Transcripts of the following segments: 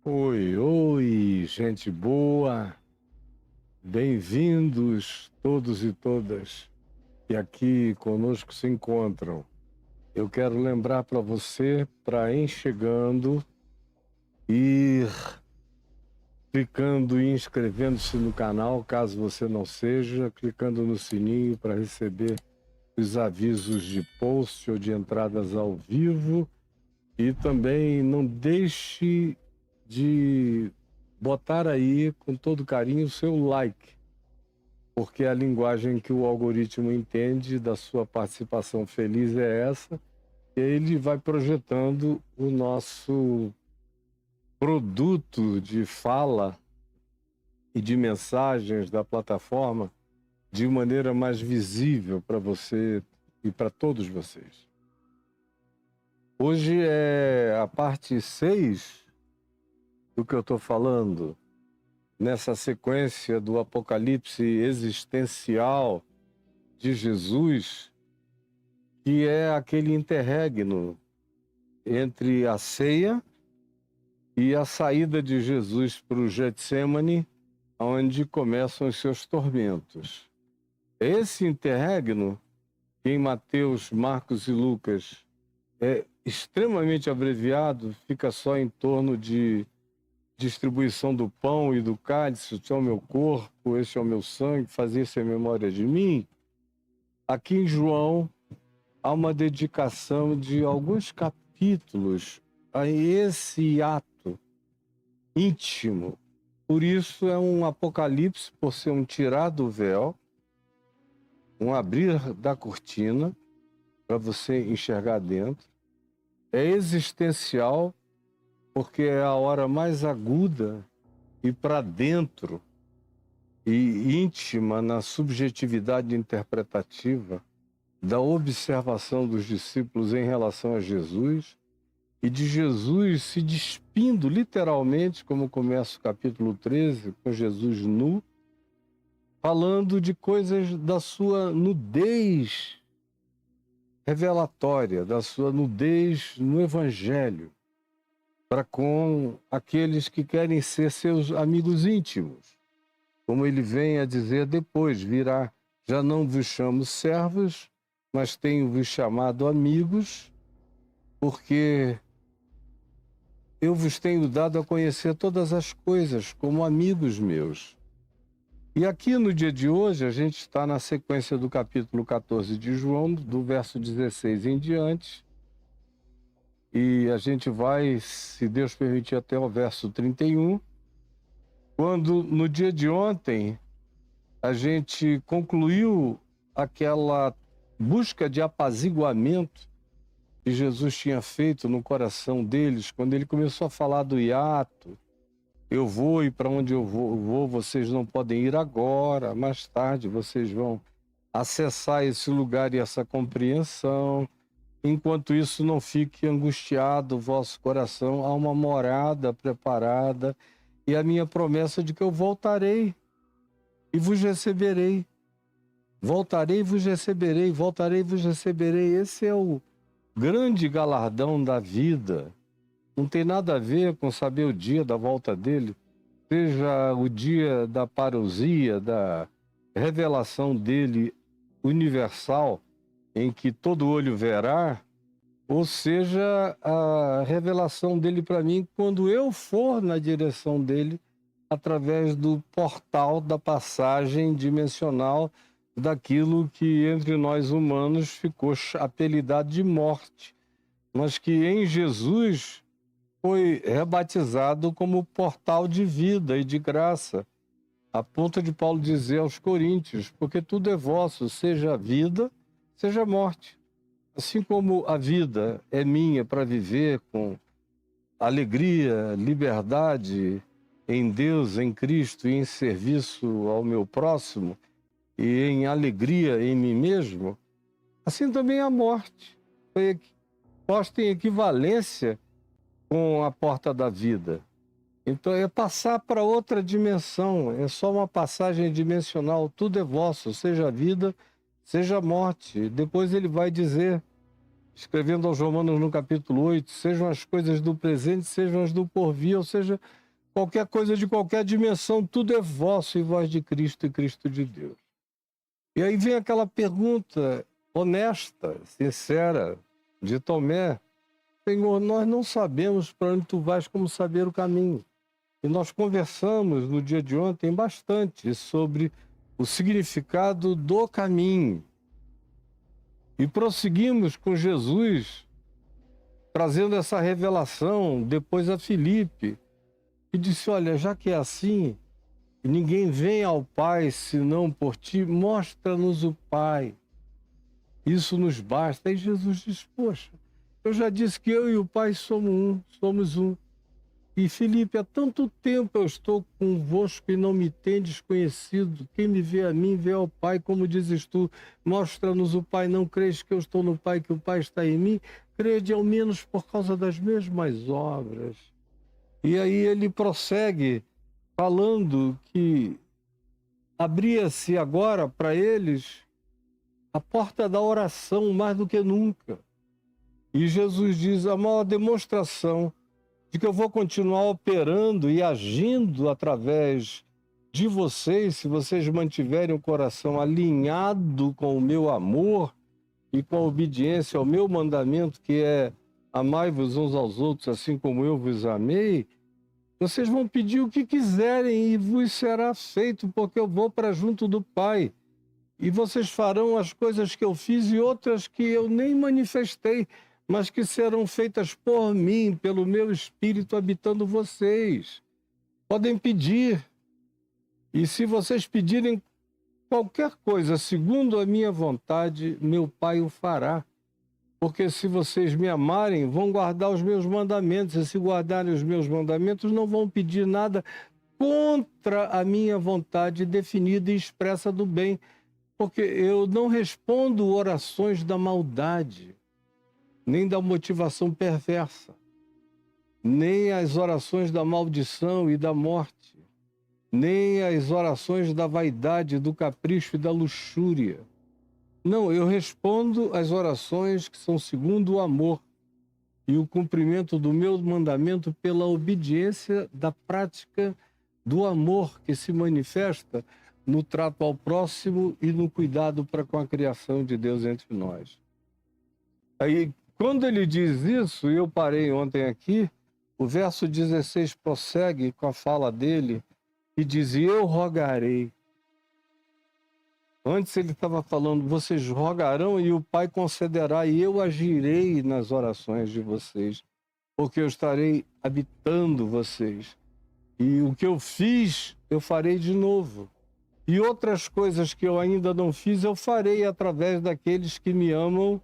Oi, oi, gente boa, bem-vindos todos e todas que aqui conosco se encontram. Eu quero lembrar para você, para ir chegando, ir clicando e inscrevendo-se no canal, caso você não seja, clicando no sininho para receber os avisos de post ou de entradas ao vivo, e também não deixe de botar aí com todo carinho o seu like, porque a linguagem que o algoritmo entende da sua participação feliz é essa, e ele vai projetando o nosso produto de fala e de mensagens da plataforma de maneira mais visível para você e para todos vocês. Hoje é a parte 6 do que eu estou falando, nessa sequência do apocalipse existencial de Jesus, que é aquele interregno entre a ceia e a saída de Jesus para o Getsêmani, onde começam os seus tormentos. Esse interregno, que em Mateus, Marcos e Lucas é extremamente abreviado, fica só em torno de distribuição do pão e do cálice, este é o meu corpo, este é o meu sangue, fazer isso em memória de mim. Aqui em João há uma dedicação de alguns capítulos a esse ato íntimo. Por isso é um apocalipse, por ser um tirar do véu, um abrir da cortina para você enxergar dentro. É existencial, porque é a hora mais aguda e para dentro e íntima na subjetividade interpretativa da observação dos discípulos em relação a Jesus e de Jesus se despindo literalmente, como começa o capítulo 13, com Jesus nu, falando de coisas da sua nudez revelatória, da sua nudez no Evangelho, para com aqueles que querem ser seus amigos íntimos. Como ele vem a dizer depois, virá, já não vos chamo servos, mas tenho-vos chamado amigos, porque eu vos tenho dado a conhecer todas as coisas como amigos meus. E aqui no dia de hoje, a gente está na sequência do capítulo 14 de João, do verso 16 em diante, e a gente vai, se Deus permitir, até o verso 31, quando no dia de ontem a gente concluiu aquela busca de apaziguamento que Jesus tinha feito no coração deles, quando ele começou a falar do hiato. Eu vou, e para onde eu vou, vocês não podem ir agora, mais tarde vocês vão acessar esse lugar e essa compreensão. Enquanto isso, não fique angustiado o vosso coração, há uma morada preparada e a minha promessa de que eu voltarei e vos receberei. Voltarei e vos receberei, voltarei e vos receberei. Esse é o grande galardão da vida. Não tem nada a ver com saber o dia da volta dele, seja o dia da parousia, da revelação dele universal, em que todo olho verá, ou seja, a revelação dele para mim quando eu for na direção dele, através do portal da passagem dimensional daquilo que entre nós humanos ficou apelidado de morte. mas que em Jesus foi rebatizado como portal de vida e de graça, a ponto de Paulo dizer aos Coríntios, porque tudo é vosso, seja a vida, seja a morte. Assim como a vida é minha para viver com alegria, liberdade em Deus, em Cristo e em serviço ao meu próximo e em alegria em mim mesmo, assim também a morte foi posta em equivalência com a porta da vida. Então é passar para outra dimensão, é só uma passagem dimensional, tudo é vosso, seja a vida, seja a morte. Depois ele vai dizer, escrevendo aos Romanos no capítulo 8, sejam as coisas do presente, sejam as do porvir, ou seja, qualquer coisa de qualquer dimensão, tudo é vosso e vós de Cristo e Cristo de Deus. E aí vem aquela pergunta honesta, sincera, de Tomé: Senhor, nós não sabemos para onde tu vais, como saber o caminho. E nós conversamos no dia de ontem bastante sobre o significado do caminho. E prosseguimos com Jesus, trazendo essa revelação depois a Filipe, que disse: olha, já que é assim, ninguém vem ao Pai senão por ti, mostra-nos o Pai. Isso nos basta. Aí Jesus diz: poxa, eu já disse que eu e o Pai somos um. E Filipe, há tanto tempo eu estou convosco e não me tendes conhecido. Quem me vê a mim, vê ao Pai, como dizes tu, mostra-nos o Pai. Não crees que eu estou no Pai, que o Pai está em mim? Crede ao menos por causa das mesmas obras. E aí ele prossegue falando que abria-se agora para eles a porta da oração mais do que nunca. E Jesus diz: a maior demonstração de que eu vou continuar operando e agindo através de vocês, se vocês mantiverem o coração alinhado com o meu amor e com a obediência ao meu mandamento, que é amai-vos uns aos outros, assim como eu vos amei, vocês vão pedir o que quiserem e vos será feito, porque eu vou para junto do Pai. E vocês farão as coisas que eu fiz e outras que eu nem manifestei, mas que serão feitas por mim, pelo meu Espírito habitando vocês. Podem pedir, e se vocês pedirem qualquer coisa segundo a minha vontade, meu Pai o fará. Porque se vocês me amarem, vão guardar os meus mandamentos, e se guardarem os meus mandamentos, não vão pedir nada contra a minha vontade definida e expressa do bem, porque eu não respondo orações da maldade, nem da motivação perversa, nem as orações da maldição e da morte, nem as orações da vaidade, do capricho e da luxúria. Não, eu respondo às orações que são segundo o amor e o cumprimento do meu mandamento pela obediência da prática do amor que se manifesta no trato ao próximo e no cuidado para com a criação de Deus entre nós. Aí, quando ele diz isso, eu parei ontem aqui, o verso 16 prossegue com a fala dele e diz: eu rogarei. Antes ele estava falando: vocês rogarão e o Pai concederá, e eu agirei nas orações de vocês, porque eu estarei habitando vocês. E o que eu fiz, eu farei de novo. E outras coisas que eu ainda não fiz, eu farei através daqueles que me amam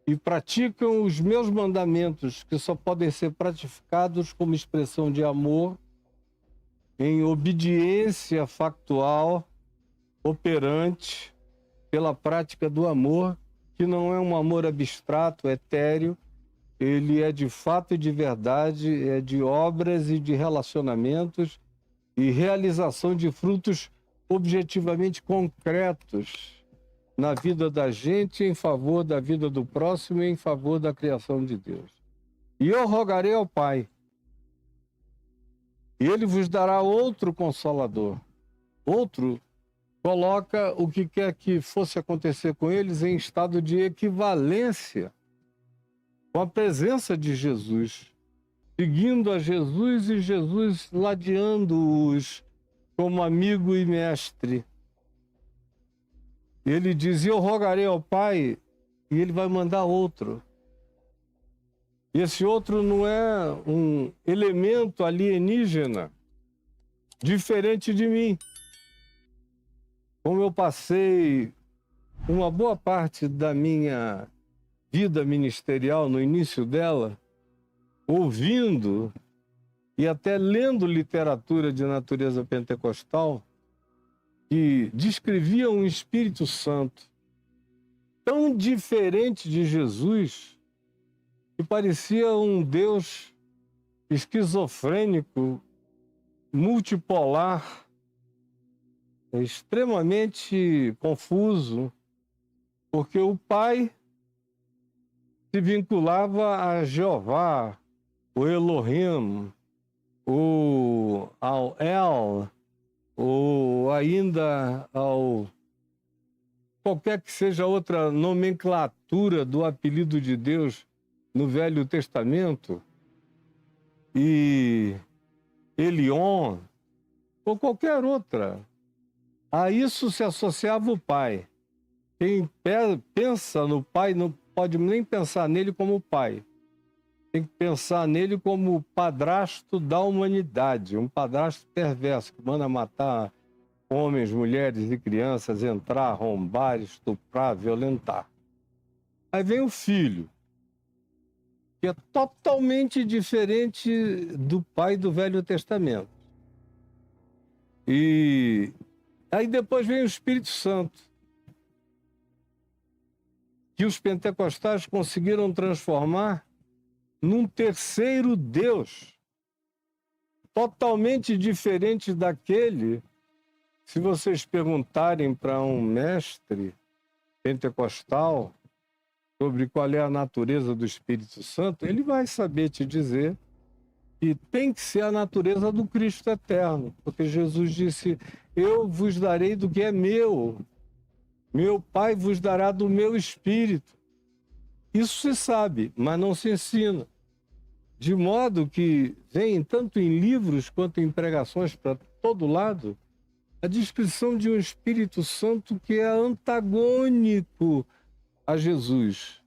e praticam os meus mandamentos, que só podem ser praticados como expressão de amor, em obediência factual, operante, pela prática do amor, que não é um amor abstrato, etéreo, ele é de fato e de verdade, é de obras e de relacionamentos e realização de frutos objetivamente concretos na vida da gente, em favor da vida do próximo e em favor da criação de Deus. E eu rogarei ao Pai, e Ele vos dará outro Consolador. Outro coloca o que quer que fosse acontecer com eles em estado de equivalência com a presença de Jesus, seguindo a Jesus e Jesus ladeando-os como amigo e mestre. Ele diz: eu rogarei ao Pai, e ele vai mandar outro. E esse outro não é um elemento alienígena diferente de mim. Como eu passei uma boa parte da minha vida ministerial, no início dela, ouvindo e até lendo literatura de natureza pentecostal, que descrevia um Espírito Santo tão diferente de Jesus, que parecia um Deus esquizofrênico, multipolar, extremamente confuso, porque o Pai se vinculava a Jeová, o Elohim, ao El, ou ainda ao qualquer que seja outra nomenclatura do apelido de Deus no Velho Testamento, e Elion, ou qualquer outra. A isso se associava o Pai. Quem pensa no Pai não pode nem pensar nele como Pai. Tem que pensar nele como padrasto da humanidade, um padrasto perverso que manda matar homens, mulheres e crianças, entrar, arrombar, estuprar, violentar. Aí vem o Filho, que é totalmente diferente do Pai do Velho Testamento. E aí depois vem o Espírito Santo, que os pentecostais conseguiram transformar num terceiro Deus, totalmente diferente daquele. Se vocês perguntarem para um mestre pentecostal sobre qual é a natureza do Espírito Santo, ele vai saber te dizer que tem que ser a natureza do Cristo eterno, porque Jesus disse: eu vos darei do que é meu, meu Pai vos dará do meu Espírito. Isso se sabe, mas não se ensina. De modo que vem tanto em livros quanto em pregações para todo lado a descrição de um Espírito Santo que é antagônico a Jesus.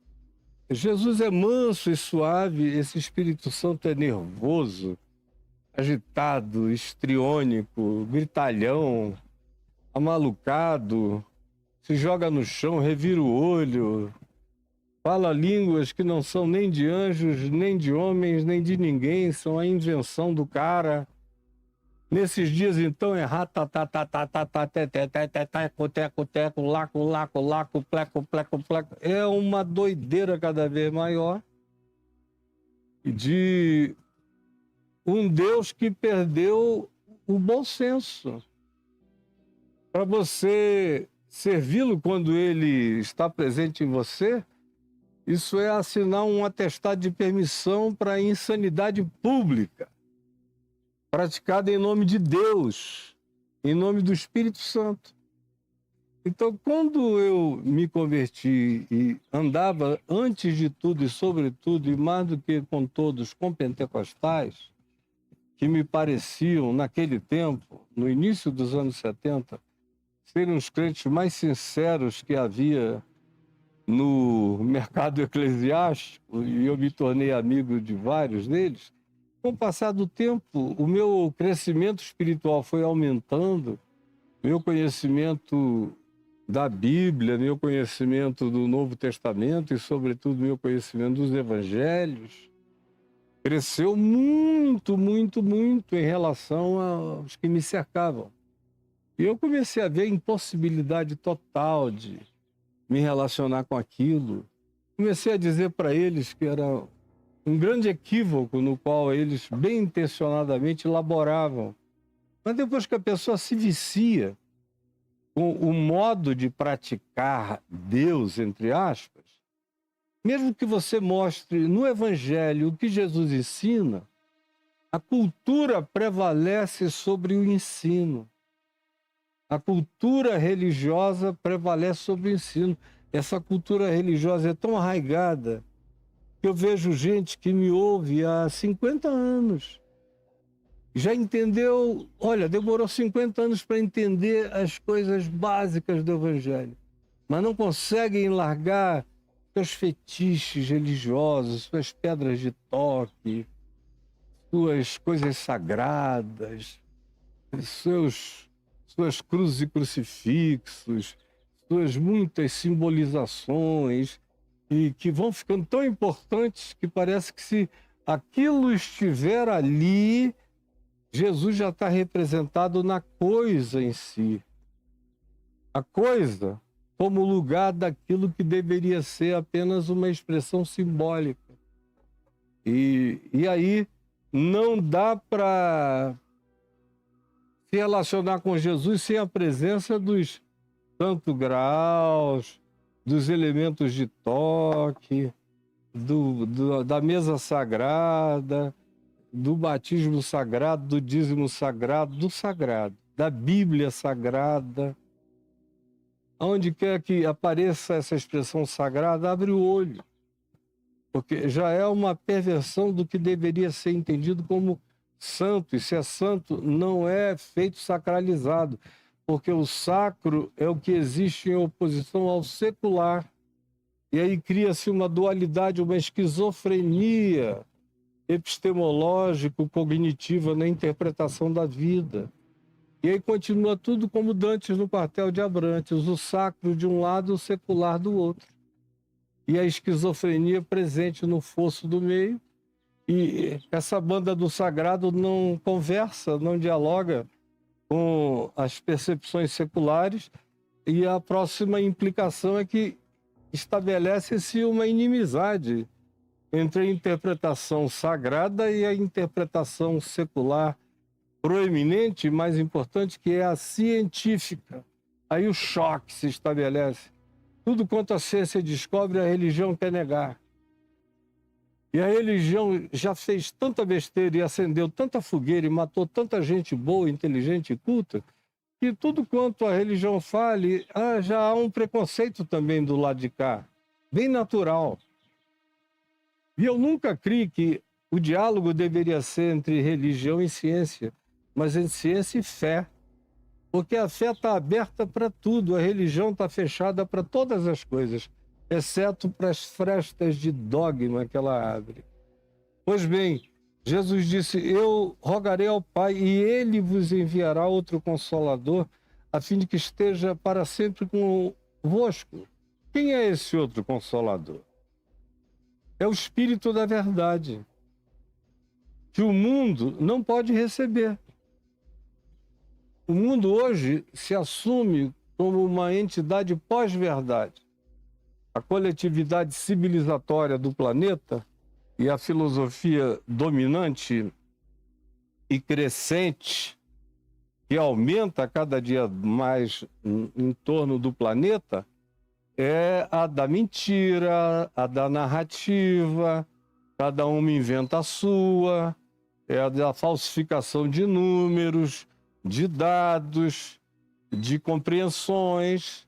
Jesus é manso e suave, esse Espírito Santo é nervoso, agitado, histriônico, gritalhão, amalucado, se joga no chão, revira o olho, fala línguas que não são nem de anjos, nem de homens, nem de ninguém, são a invenção do cara. Nesses dias, então, é teco, laco, pleco. É uma doideira cada vez maior de um Deus que perdeu o bom senso. Para você servi-lo quando ele está presente em você, isso é assinar um atestado de permissão para insanidade pública, praticada em nome de Deus, em nome do Espírito Santo. Então, quando eu me converti e andava, antes de tudo e sobretudo, e mais do que com todos, com pentecostais, que me pareciam, naquele tempo, no início dos anos 70, serem os crentes mais sinceros que havia no mercado eclesiástico, e eu me tornei amigo de vários deles, com o passar do tempo, o meu crescimento espiritual foi aumentando, meu conhecimento da Bíblia, meu conhecimento do Novo Testamento e, sobretudo, meu conhecimento dos Evangelhos, cresceu muito em relação aos que me cercavam. E eu comecei a ver a impossibilidade total de me relacionar com aquilo. Comecei a dizer para eles que era um grande equívoco no qual eles bem intencionadamente elaboravam. Mas depois que a pessoa se vicia com o modo de praticar Deus, entre aspas, mesmo que você mostre no Evangelho o que Jesus ensina, a cultura prevalece sobre o ensino. A cultura religiosa prevalece sobre o ensino. Essa cultura religiosa é tão arraigada que eu vejo gente que me ouve há 50 anos. Já entendeu, olha, demorou 50 anos para entender as coisas básicas do Evangelho, mas não conseguem largar seus fetiches religiosos, suas pedras de toque, suas coisas sagradas, suas cruzes e crucifixos, suas muitas simbolizações, e que vão ficando tão importantes que parece que se aquilo estiver ali, Jesus já está representado na coisa em si. A coisa como lugar daquilo que deveria ser apenas uma expressão simbólica. E aí não dá para se relacionar com Jesus sem a presença dos santos graus, dos elementos de toque, da mesa sagrada, do batismo sagrado, do dízimo sagrado, do sagrado, da Bíblia sagrada. Onde quer que apareça essa expressão sagrada, abre o olho, porque já é uma perversão do que deveria ser entendido como santo, e se é santo, não é feito sacralizado, porque o sacro é o que existe em oposição ao secular, e aí cria-se uma dualidade, uma esquizofrenia epistemológico-cognitiva na interpretação da vida. E aí continua tudo como Dantes no Quartel de Abrantes, o sacro de um lado, o secular do outro. E a esquizofrenia presente no fosso do meio. E essa banda do sagrado não conversa, não dialoga com as percepções seculares. E a próxima implicação é que estabelece-se uma inimizade entre a interpretação sagrada e a interpretação secular proeminente, mais importante, que é a científica. Aí o choque se estabelece. Tudo quanto a ciência descobre, a religião quer negar. E a religião já fez tanta besteira e acendeu tanta fogueira e matou tanta gente boa, inteligente e culta, que tudo quanto a religião fale, já há um preconceito também do lado de cá, bem natural. E eu nunca criei que o diálogo deveria ser entre religião e ciência, mas entre ciência e fé. Porque a fé está aberta para tudo, a religião está fechada para todas as coisas, exceto para as frestas de dogma que ela abre. Pois bem, Jesus disse: eu rogarei ao Pai e Ele vos enviará outro Consolador, a fim de que esteja para sempre convosco. Quem é esse outro Consolador? É o Espírito da Verdade, que o mundo não pode receber. O mundo hoje se assume como uma entidade pós-verdade. A coletividade civilizatória do planeta e a filosofia dominante e crescente, que aumenta cada dia mais em torno do planeta, é a da mentira, a da narrativa, cada uma inventa a sua, é a da falsificação de números, de dados, de compreensões,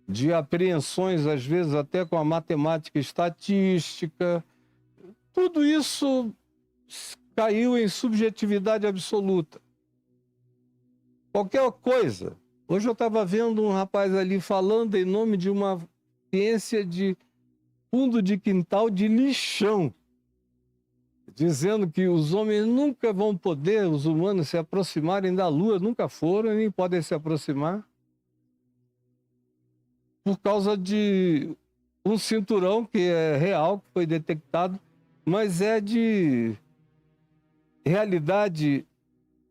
de apreensões, às vezes até com a matemática estatística. Tudo isso caiu em subjetividade absoluta. Qualquer coisa. Hoje eu estava vendo um rapaz ali falando em nome de uma ciência de fundo de quintal de lixão, dizendo que os homens nunca vão poder, os humanos, se aproximarem da Lua, nunca foram, nem podem se aproximar, por causa de um cinturão que é real, que foi detectado, mas é de realidade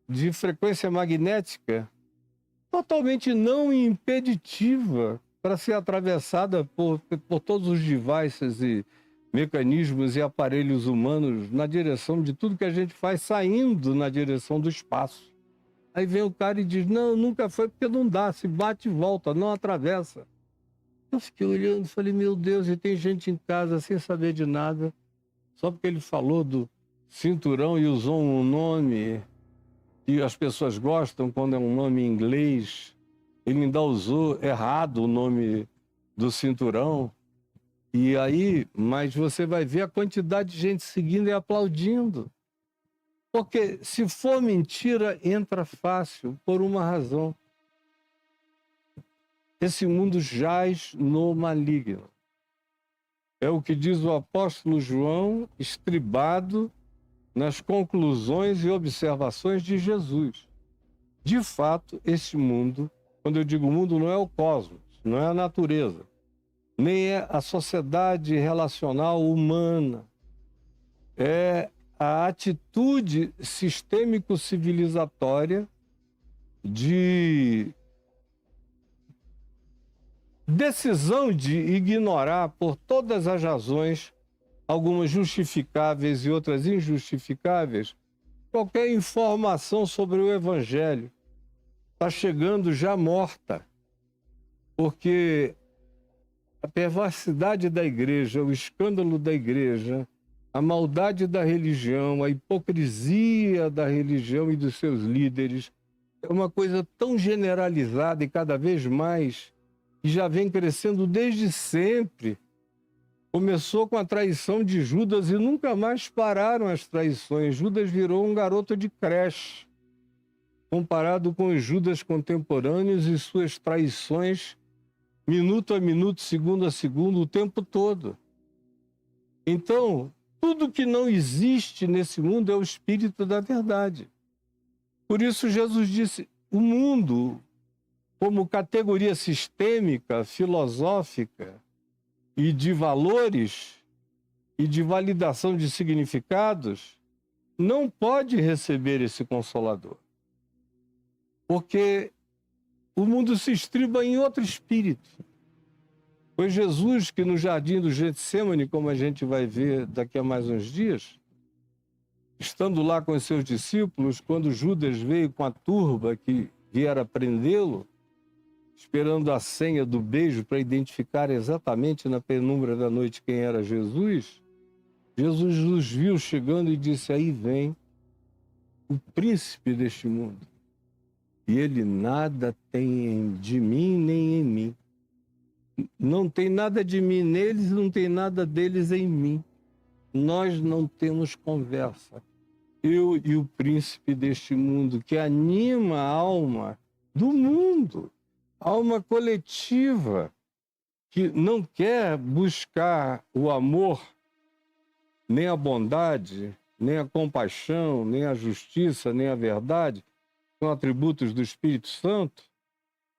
de frequência magnética totalmente não impeditiva para ser atravessada por todos os devices e mecanismos e aparelhos humanos na direção de tudo que a gente faz, saindo na direção do espaço. Aí vem o cara e diz: não, nunca foi, porque não dá, se bate e volta, não atravessa. Eu fiquei olhando e falei: meu Deus, e tem gente em casa sem saber de nada, só porque ele falou do cinturão e usou um nome que as pessoas gostam quando é um nome em inglês. Ele ainda usou errado o nome do cinturão. E aí, mas você vai ver a quantidade de gente seguindo e aplaudindo. Porque se for mentira, entra fácil, por uma razão. Esse mundo jaz no maligno. É o que diz o apóstolo João, estribado nas conclusões e observações de Jesus. De fato, este mundo, quando eu digo mundo, não é o cosmos, não é a natureza, nem é a sociedade relacional humana. É a atitude sistêmico-civilizatória de decisão de ignorar por todas as razões, algumas justificáveis e outras injustificáveis, qualquer informação sobre o Evangelho. Está chegando já morta, porque a perversidade da igreja, o escândalo da igreja, a maldade da religião, a hipocrisia da religião e dos seus líderes é uma coisa tão generalizada e cada vez mais, que já vem crescendo desde sempre. Começou com a traição de Judas e nunca mais pararam as traições. Judas virou um garoto de creche, comparado com os Judas contemporâneos e suas traições, minuto a minuto, segundo a segundo, o tempo todo. Então, tudo que não existe nesse mundo é o espírito da verdade. Por isso Jesus disse, o mundo, como categoria sistêmica, filosófica e de valores e de validação de significados, não pode receber esse Consolador. Porque o mundo se estriba em outro espírito. Foi Jesus que no jardim do Getsêmani, como a gente vai ver daqui a mais uns dias, estando lá com os seus discípulos, quando Judas veio com a turba que viera prendê-lo, esperando a senha do beijo para identificar exatamente na penumbra da noite quem era Jesus, Jesus os viu chegando e disse, aí vem o príncipe deste mundo. E ele nada tem de mim nem em mim. Não tem nada de mim neles, não tem nada deles em mim. Nós não temos conversa. Eu e o príncipe deste mundo, que anima a alma do mundo, a alma coletiva, que não quer buscar o amor, nem a bondade, nem a compaixão, nem a justiça, nem a verdade, são atributos do Espírito Santo,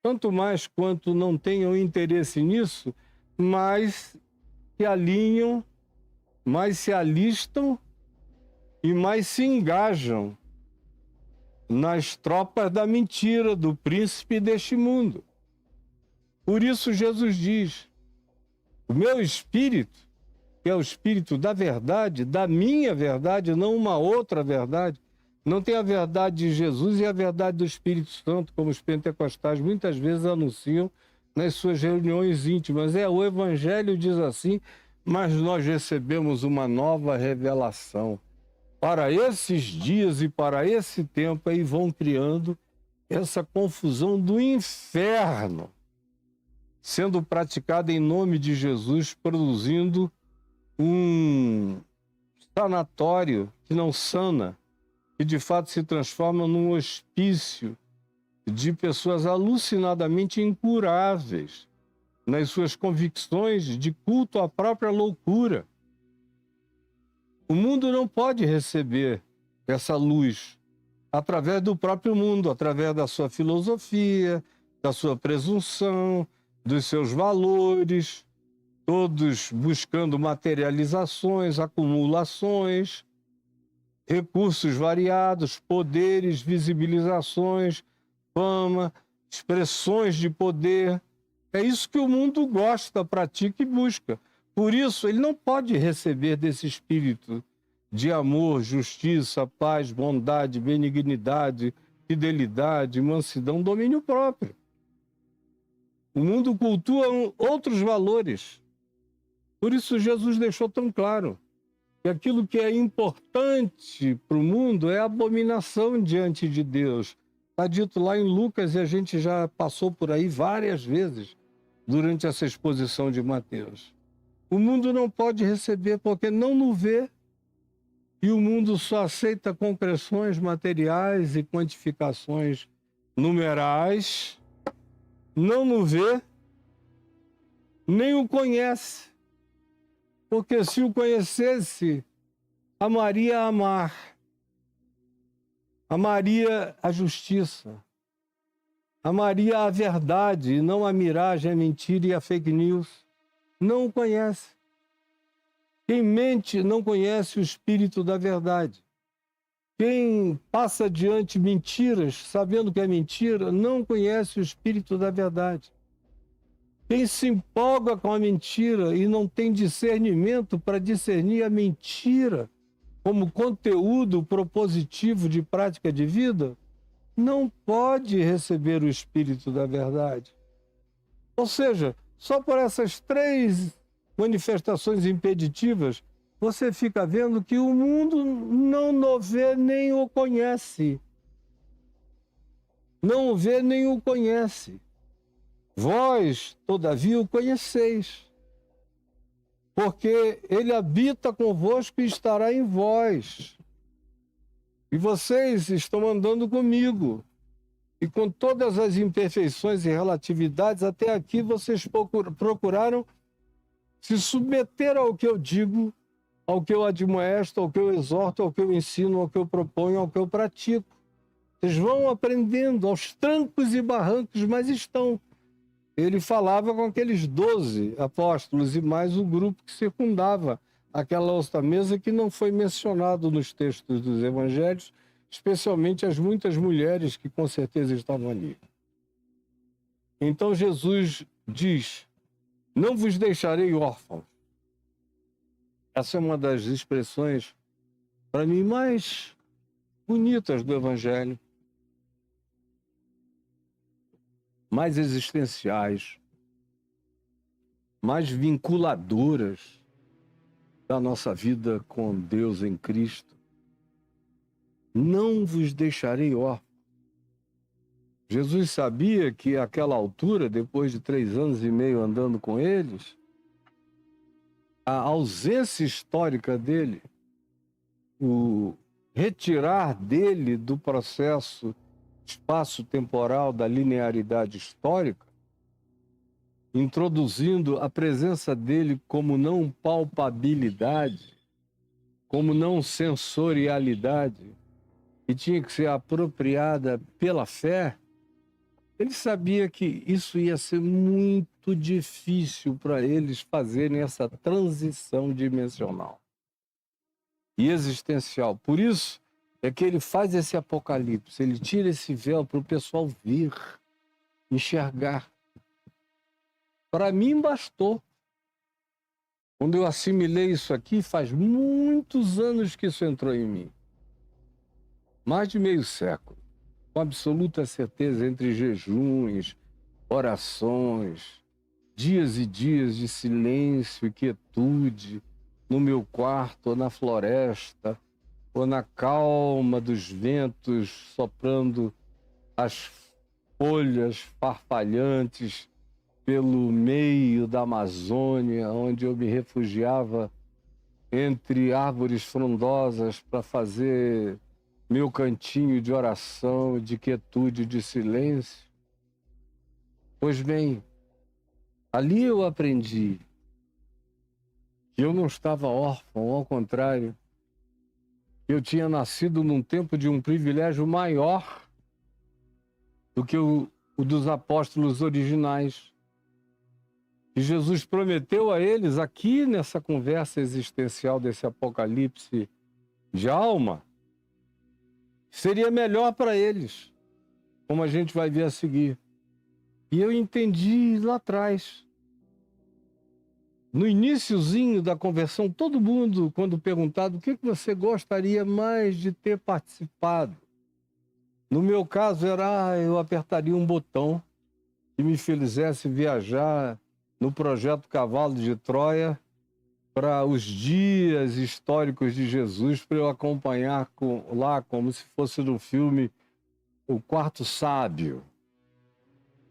tanto mais quanto não tenham interesse nisso, mais se alinham, mais se alistam e mais se engajam nas tropas da mentira, do príncipe deste mundo. Por isso Jesus diz, o meu espírito, que é o espírito da verdade, da minha verdade, não uma outra verdade, não tem a verdade de Jesus e a verdade do Espírito Santo, como os pentecostais muitas vezes anunciam nas suas reuniões íntimas. O Evangelho diz assim, mas nós recebemos uma nova revelação. Para esses dias e para esse tempo aí vão criando essa confusão do inferno, sendo praticada em nome de Jesus, produzindo um sanatório que não sana, que de fato se transforma num hospício de pessoas alucinadamente incuráveis nas suas convicções de culto à própria loucura. O mundo não pode receber essa luz através do próprio mundo, através da sua filosofia, da sua presunção, dos seus valores, todos buscando materializações, acumulações, recursos variados, poderes, visibilizações, fama, expressões de poder. É isso que o mundo gosta, pratica e busca. Por isso, ele não pode receber desse espírito de amor, justiça, paz, bondade, benignidade, fidelidade, mansidão, domínio próprio. O mundo cultua outros valores. Por isso, Jesus deixou tão claro que aquilo que é importante para o mundo é abominação diante de Deus. Está dito lá em Lucas e a gente já passou por aí várias vezes durante essa exposição de Mateus. O mundo não pode receber porque não vê, e o mundo só aceita concreções materiais e quantificações numerais, não vê, nem o conhece. Porque se o conhecesse, amaria amar, amaria a justiça, amaria a verdade e não a miragem, a mentira e a fake news. Não o conhece. Quem mente não conhece o espírito da verdade. Quem passa adiante mentiras, sabendo que é mentira, não conhece o espírito da verdade. Quem se empolga com a mentira e não tem discernimento para discernir a mentira como conteúdo propositivo de prática de vida, não pode receber o espírito da verdade. Ou seja, só por essas 3 manifestações impeditivas, você fica vendo que o mundo não o vê nem o conhece. Não o vê nem o conhece. Vós, todavia, o conheceis, porque ele habita convosco e estará em vós. E vocês estão andando comigo. E com todas as imperfeições e relatividades, até aqui vocês procuraram se submeter ao que eu digo, ao que eu admoesto, ao que eu exorto, ao que eu ensino, ao que eu proponho, ao que eu pratico. Vocês vão aprendendo aos trancos e barrancos, mas estão. Ele falava com aqueles 12 apóstolos e mais o grupo que circundava aquela outra mesa que não foi mencionado nos textos dos evangelhos, especialmente as muitas mulheres que com certeza estavam ali. Então Jesus diz: não vos deixarei órfãos. Essa é uma das expressões, para mim, mais bonitas do evangelho, mais existenciais, mais vinculadoras da nossa vida com Deus em Cristo. Não vos deixarei órfãos. Jesus sabia que àquela altura, depois de 3 anos e meio andando com eles, a ausência histórica dele, o retirar dele do processo espaço-temporal da linearidade histórica, introduzindo a presença dele como não palpabilidade, como não sensorialidade, que tinha que ser apropriada pela fé, ele sabia que isso ia ser muito difícil para eles fazerem essa transição dimensional e existencial. Por isso é que ele faz esse apocalipse, ele tira esse véu para o pessoal ver, enxergar. Para mim bastou. Quando eu assimilei isso aqui, faz muitos anos que isso entrou em mim. Mais de meio século. Com absoluta certeza, entre jejuns, orações, dias e dias de silêncio e quietude, no meu quarto ou na floresta, ou na calma dos ventos soprando as folhas farfalhantes pelo meio da Amazônia, onde eu me refugiava entre árvores frondosas para fazer meu cantinho de oração, de quietude, de silêncio. Pois bem, ali eu aprendi que eu não estava órfão, ao contrário, eu tinha nascido num tempo de um privilégio maior do que o dos apóstolos originais. E Jesus prometeu a eles, aqui nessa conversa existencial desse apocalipse de alma, seria melhor para eles, como a gente vai ver a seguir. E eu entendi lá atrás. No iniciozinho da conversão, todo mundo, quando perguntado o que você gostaria mais de ter participado, no meu caso era, eu apertaria um botão que me fizesse viajar no projeto Cavalo de Troia para os dias históricos de Jesus, para eu acompanhar lá como se fosse no filme O Quarto Sábio.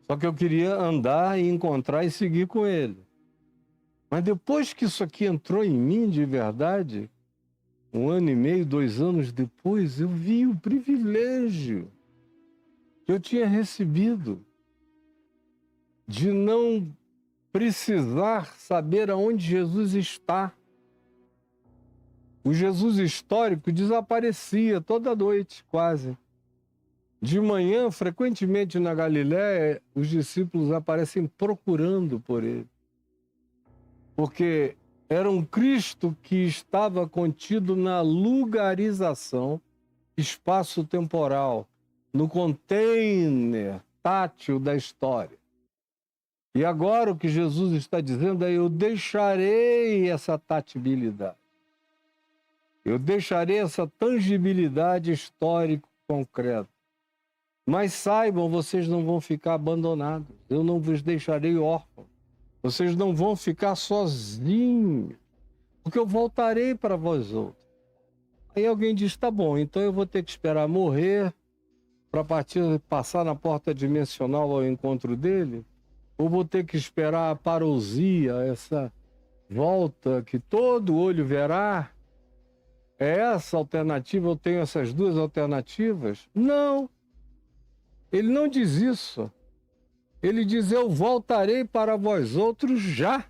Só que eu queria andar e encontrar e seguir com ele. Mas depois que isso aqui entrou em mim de verdade, 1 ano e meio, 2 anos depois, eu vi o privilégio que eu tinha recebido de não precisar saber aonde Jesus está O Jesus histórico desaparecia toda noite, quase. De manhã, frequentemente na Galiléia, os discípulos aparecem procurando por ele. Porque era um Cristo que estava contido na lugarização espaço-temporal, no container tátil da história. E agora o que Jesus está dizendo é: eu deixarei essa tatibilidade. Eu deixarei essa tangibilidade histórica concreta. Mas saibam, vocês não vão ficar abandonados. Eu não vos deixarei órfãos. Vocês não vão ficar sozinhos, porque eu voltarei para vós outros. Aí alguém diz: tá bom, então eu vou ter que esperar morrer para passar na porta dimensional ao encontro dele? Ou vou ter que esperar a parousia, essa volta que todo olho verá? É essa alternativa? Eu tenho essas duas alternativas? Não. Ele não diz isso. Ele diz: eu voltarei para vós outros já.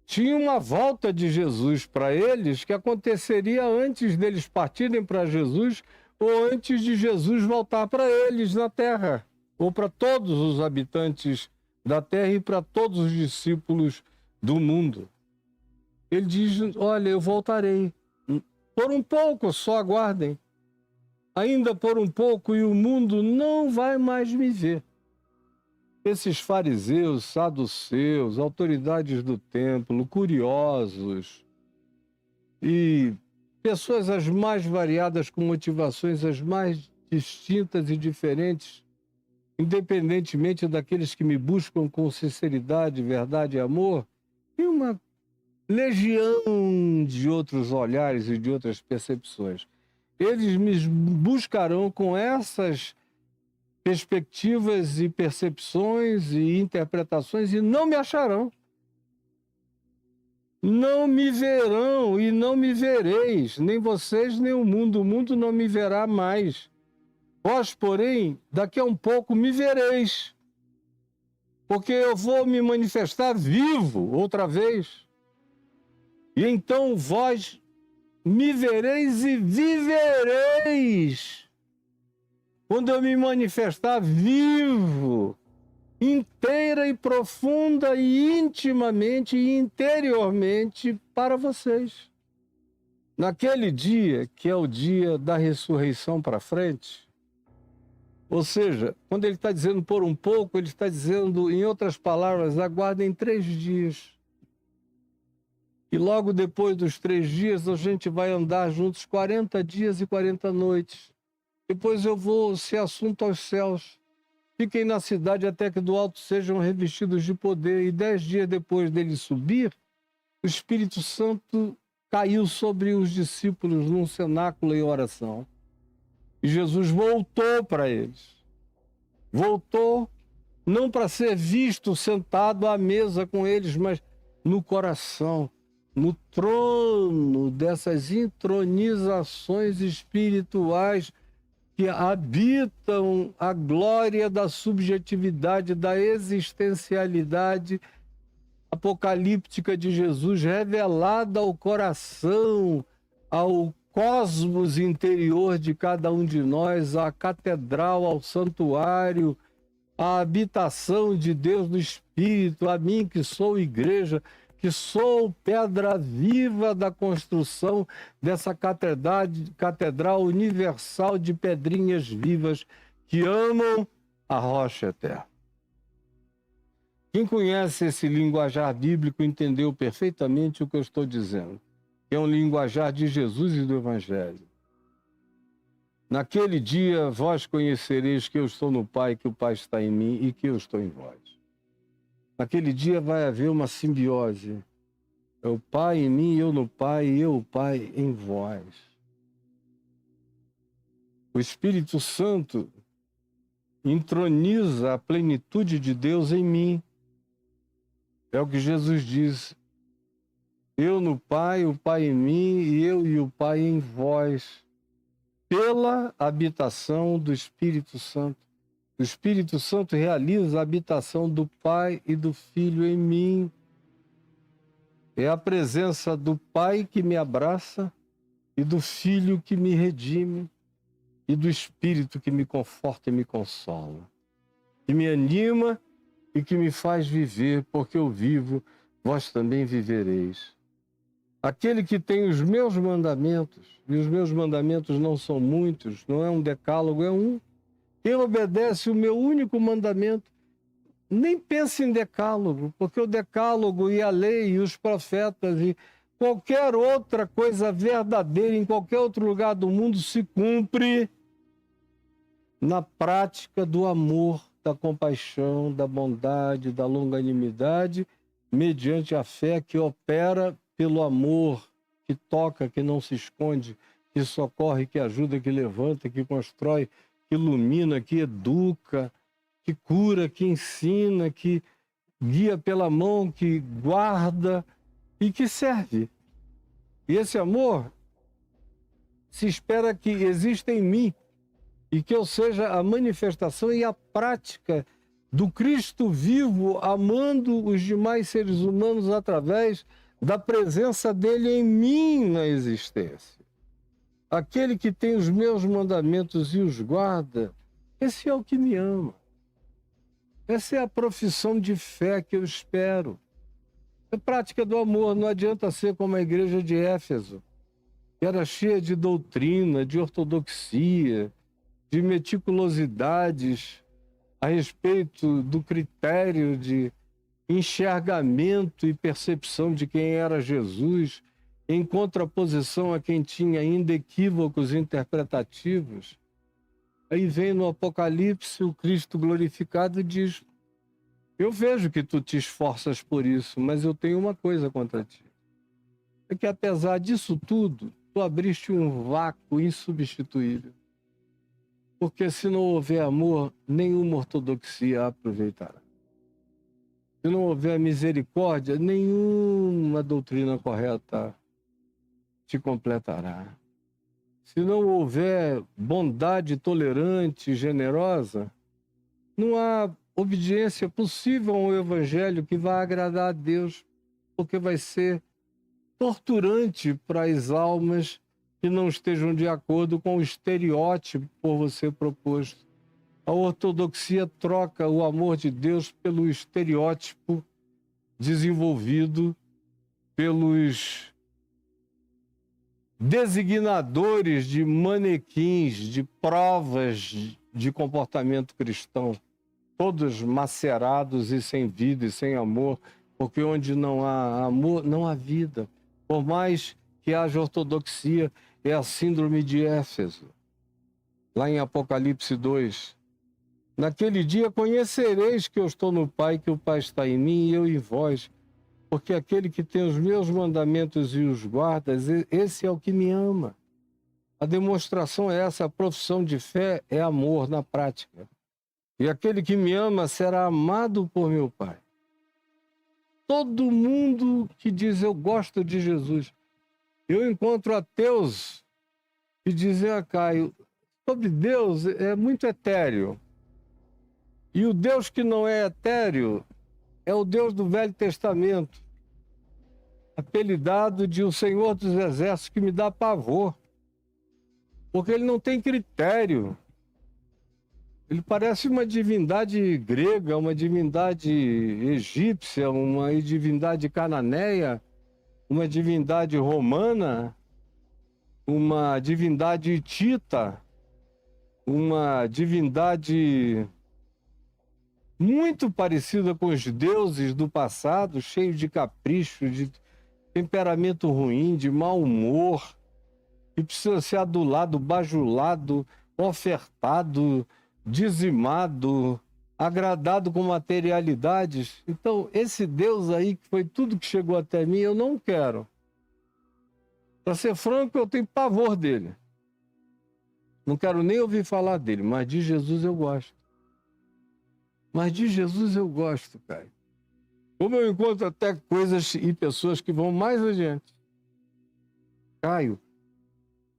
Tinha uma volta de Jesus para eles que aconteceria antes deles partirem para Jesus ou antes de Jesus voltar para eles na terra, ou para todos os habitantes da terra e para todos os discípulos do mundo. Ele diz: olha, eu voltarei. Por um pouco, só aguardem. Ainda por um pouco e o mundo não vai mais me ver. Esses fariseus, saduceus, autoridades do templo, curiosos e pessoas as mais variadas, com motivações as mais distintas e diferentes, independentemente daqueles que me buscam com sinceridade, verdade e amor, e uma legião de outros olhares e de outras percepções. Eles me buscarão com essas perspectivas e percepções e interpretações e não me acharão. Não me verão e não me vereis, nem vocês, nem o mundo não me verá mais. Vós, porém, daqui a um pouco me vereis, porque eu vou me manifestar vivo outra vez. E então vós me vereis e vivereis. Quando eu me manifestar vivo, inteira e profunda e intimamente e interiormente para vocês. Naquele dia, que é o dia da ressurreição para frente, ou seja, quando ele está dizendo por um pouco, ele está dizendo, em outras palavras, aguardem 3 dias. E logo depois dos 3 dias, a gente vai andar juntos 40 dias e 40 noites. Depois eu vou ser assunto aos céus. Fiquem na cidade até que do alto sejam revestidos de poder. E 10 dias depois dele subir, o Espírito Santo caiu sobre os discípulos num cenáculo em oração. E Jesus voltou para eles. Voltou não para ser visto sentado à mesa com eles, mas no coração, no trono dessas intronizações espirituais que habitam a glória da subjetividade, da existencialidade apocalíptica de Jesus, revelada ao coração, ao cosmos interior de cada um de nós, à catedral, ao santuário, à habitação de Deus no Espírito, a mim que sou igreja, que sou pedra viva da construção dessa catedral universal de pedrinhas vivas que amam a rocha eterna. Quem conhece esse linguajar bíblico entendeu perfeitamente o que eu estou dizendo. É um linguajar de Jesus e do Evangelho. Naquele dia vós conhecereis que eu estou no Pai, que o Pai está em mim e que eu estou em vós. Naquele dia vai haver uma simbiose. É o Pai em mim, eu no Pai, e eu, o Pai, em vós. O Espírito Santo introniza a plenitude de Deus em mim. É o que Jesus diz. Eu no Pai, o Pai em mim, e eu e o Pai em vós. Pela habitação do Espírito Santo. O Espírito Santo realiza a habitação do Pai e do Filho em mim. É a presença do Pai que me abraça e do Filho que me redime e do Espírito que me conforta e me consola, que me anima e que me faz viver, porque eu vivo, vós também vivereis. Aquele que tem os meus mandamentos, e os meus mandamentos não são muitos, não é um decálogo, é um. Quem obedece o meu único mandamento, nem pense em decálogo, porque o decálogo e a lei e os profetas e qualquer outra coisa verdadeira em qualquer outro lugar do mundo se cumpre na prática do amor, da compaixão, da bondade, da longanimidade, mediante a fé que opera pelo amor, que toca, que não se esconde, que socorre, que ajuda, que levanta, que constrói, que ilumina, que educa, que cura, que ensina, que guia pela mão, que guarda e que serve. E esse amor se espera que exista em mim e que eu seja a manifestação e a prática do Cristo vivo, amando os demais seres humanos através da presença dele em mim na existência. Aquele que tem os meus mandamentos e os guarda, esse é o que me ama. Essa é a profissão de fé que eu espero. É prática do amor, não adianta ser como a igreja de Éfeso, que era cheia de doutrina, de ortodoxia, de meticulosidades a respeito do critério de enxergamento e percepção de quem era Jesus, em contraposição a quem tinha ainda equívocos interpretativos. Aí vem no Apocalipse o Cristo glorificado e diz: eu vejo que tu te esforças por isso, mas eu tenho uma coisa contra ti. É que apesar disso tudo, tu abriste um vácuo insubstituível. Porque se não houver amor, nenhuma ortodoxia aproveitará. Se não houver misericórdia, nenhuma doutrina correta te completará. Se não houver bondade tolerante e generosa, não há obediência possível ao Evangelho que vai agradar a Deus, porque vai ser torturante para as almas que não estejam de acordo com o estereótipo por você proposto. A ortodoxia troca o amor de Deus pelo estereótipo desenvolvido pelos designadores de manequins, de provas de comportamento cristão, todos macerados e sem vida e sem amor, porque onde não há amor, não há vida. Por mais que haja ortodoxia, é a síndrome de Éfeso. Lá em Apocalipse 2, naquele dia conhecereis que eu estou no Pai, que o Pai está em mim e eu em vós, porque aquele que tem os meus mandamentos e os guarda, esse é o que me ama. A demonstração é essa, a profissão de fé é amor na prática. E aquele que me ama será amado por meu Pai. Todo mundo que diz eu gosto de Jesus. Eu encontro ateus que dizem, Caio, sobre Deus é muito etéreo. E o Deus que não é etéreo é o Deus do Velho Testamento, apelidado de o Senhor dos Exércitos, que me dá pavor, porque ele não tem critério. Ele parece uma divindade grega, uma divindade egípcia, uma divindade cananeia, uma divindade romana, uma divindade hitita, uma divindade muito parecida com os deuses do passado, cheio de capricho, de temperamento ruim, de mau humor, que precisa ser adulado, bajulado, ofertado, dizimado, agradado com materialidades. Então, esse Deus aí, que foi tudo que chegou até mim, eu não quero. Para ser franco, eu tenho pavor dele. Não quero nem ouvir falar dele, mas de Jesus eu gosto. Mas de Jesus eu gosto, Caio. Como eu encontro até coisas e pessoas que vão mais adiante. Caio,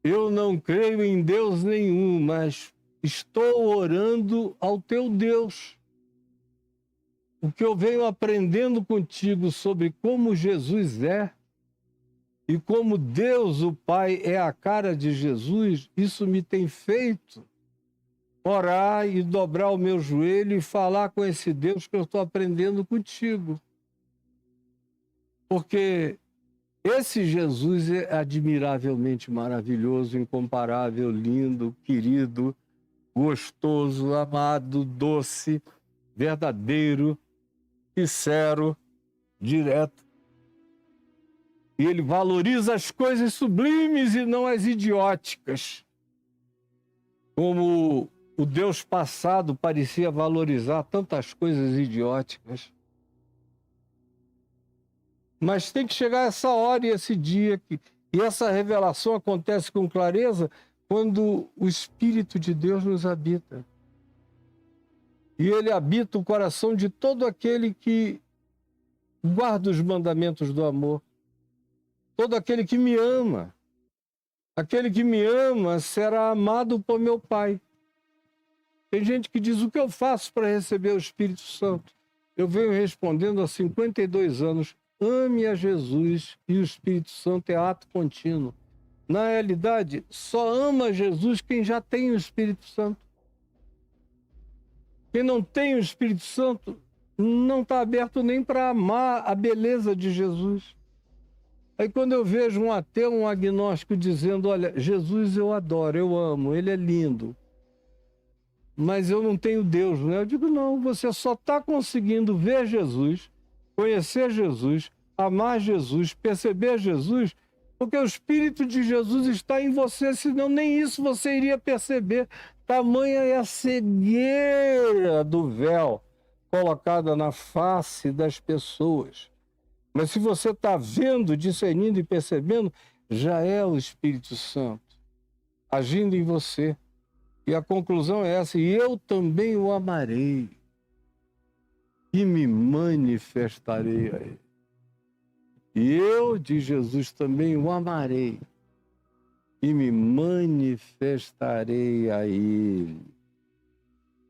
eu não creio em Deus nenhum, mas estou orando ao teu Deus. o que eu venho aprendendo contigo sobre como Jesus é e como Deus, o Pai, é a cara de Jesus, isso me tem feito orar e dobrar o meu joelho e falar com esse Deus que eu estou aprendendo contigo. Porque esse Jesus é admiravelmente maravilhoso, incomparável, lindo, querido, gostoso, amado, doce, verdadeiro, sincero, direto. E ele valoriza as coisas sublimes e não as idióticas. Como o Deus passado parecia valorizar tantas coisas idióticas. Mas tem que chegar essa hora e esse dia e essa revelação acontece com clareza quando o Espírito de Deus nos habita. E ele habita o coração de todo aquele que guarda os mandamentos do amor. Todo aquele que me ama. Aquele que me ama será amado por meu Pai. Tem gente que diz, o que eu faço para receber o Espírito Santo? Eu venho respondendo há 52 anos, ame a Jesus e o Espírito Santo é ato contínuo. Na realidade, só ama Jesus quem já tem o Espírito Santo. Quem não tem o Espírito Santo não está aberto nem para amar a beleza de Jesus. Aí quando eu vejo um ateu, um agnóstico dizendo, olha, Jesus eu adoro, eu amo, ele é lindo, mas eu não tenho Deus, né? Eu digo, não, você só está conseguindo ver Jesus, conhecer Jesus, amar Jesus, perceber Jesus, porque o Espírito de Jesus está em você, senão nem isso você iria perceber. Tamanha é a cegueira do véu colocada na face das pessoas. Mas se você está vendo, discernindo e percebendo, já é o Espírito Santo agindo em você. E a conclusão é essa, e eu também o amarei e me manifestarei a ele. E eu, de Jesus, também o amarei e me manifestarei a ele.